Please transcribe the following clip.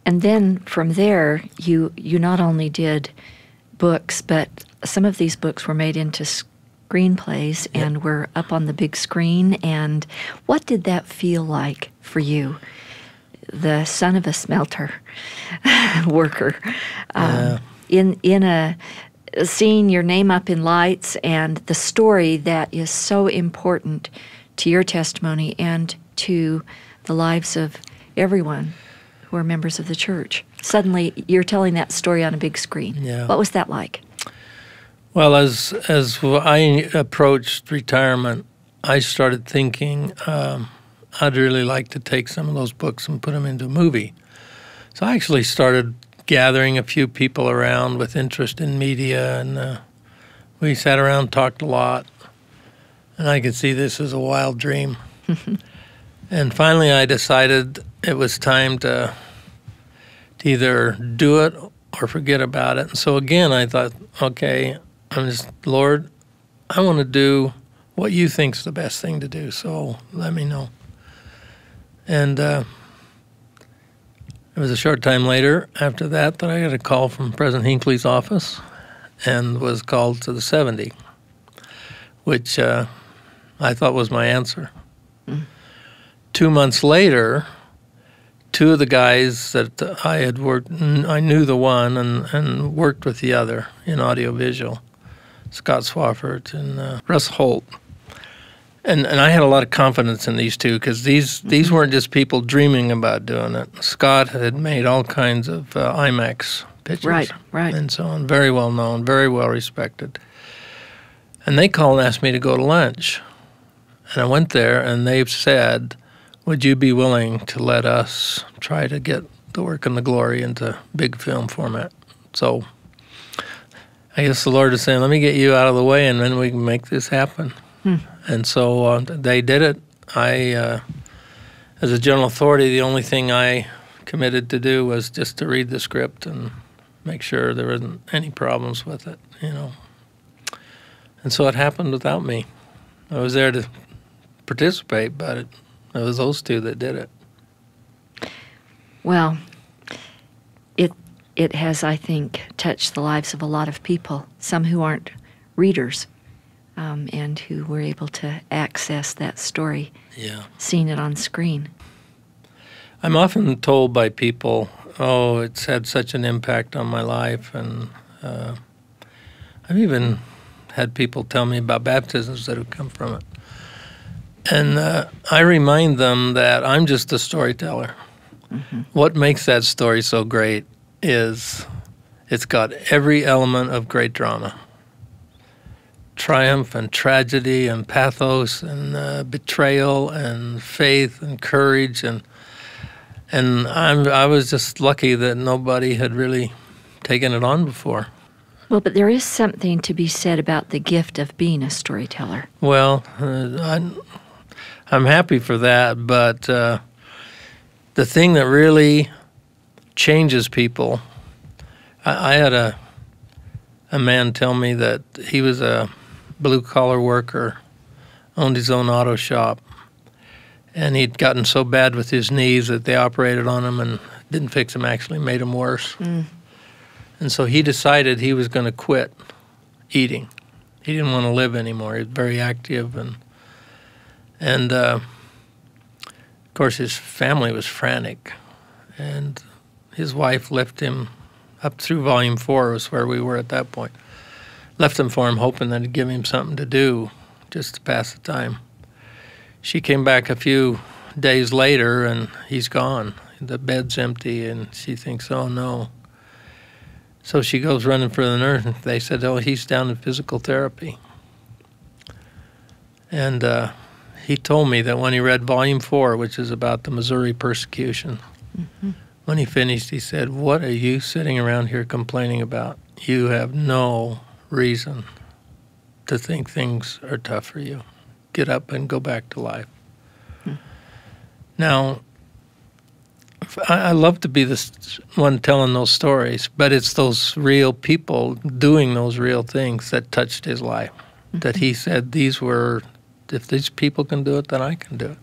And then from there, you not only did books, but some of these books were made into screenplays and were up on the big screen. And what did that feel like for you, the son of a smelter worker, in a seeing your name up in lights and the story that is so important to your testimony and to the lives of everyone who are members of the church? Suddenly, you're telling that story on a big screen. Yeah. What was that like? Well, as I approached retirement, I started thinking I'd really like to take some of those books and put them into a movie. So I actually started gathering a few people around with interest in media, and we sat around, talked a lot, and I could see this as a wild dream. And finally I decided it was time to either do it or forget about it. And so again, I thought, okay, Lord, I want to do what you think's the best thing to do, so let me know. And it was a short time later after that I got a call from President Hinckley's office and was called to the 70, which I thought was my answer. 2 months later, two of the guys that I had worked, I knew the one and worked with the other in audiovisual, Scott Swafford and Russ Holt. And I had a lot of confidence in these two because these weren't just people dreaming about doing it. Scott had made all kinds of IMAX pictures. Right. And so on. Very well known, very well respected. And they called and asked me to go to lunch. And I went there, and they said, would you be willing to let us try to get the work and the glory into big film format? So I guess the Lord is saying, let me get you out of the way, and then we can make this happen. And so they did it. I, as a general authority, the only thing I committed to do was just to read the script and make sure there wasn't any problems with it, you know. And so it happened without me. I was there to participate, but it was those two that did it. Well, it has, I think, touched the lives of a lot of people, some who aren't readers, and who were able to access that story, seeing it on screen. I'm often told by people, oh, it's had such an impact on my life, and I've even had people tell me about baptisms that have come from it. And I remind them that I'm just a storyteller. What makes that story so great is it's got every element of great drama. Triumph and tragedy and pathos and betrayal and faith and courage. And I was just lucky that nobody had really taken it on before. Well, but there is something to be said about the gift of being a storyteller. Well, I'm happy for that, but the thing that really changes people, I had a man tell me that he was a blue-collar worker, owned his own auto shop, and he'd gotten so bad with his knees that they operated on him and didn't fix him, actually made him worse. And so he decided he was going to quit eating. He didn't want to live anymore. He was very active, and of course his family was frantic, and his wife left him up through Volume 4 was where we were at that point. Left him for him, hoping that it'd give him something to do just to pass the time. She came back a few days later, and he's gone. The bed's empty, and she thinks, oh, no. So she goes running for the nurse, and they said, oh, he's down in physical therapy. And he told me that when he read Volume 4, which is about the Missouri persecution, when he finished, he said, what are you sitting around here complaining about? You have no reason to think things are tough for you. Get up and go back to life. Now, I love to be the one telling those stories, but it's those real people doing those real things that touched his life, that he said these were, if these people can do it, then I can do it.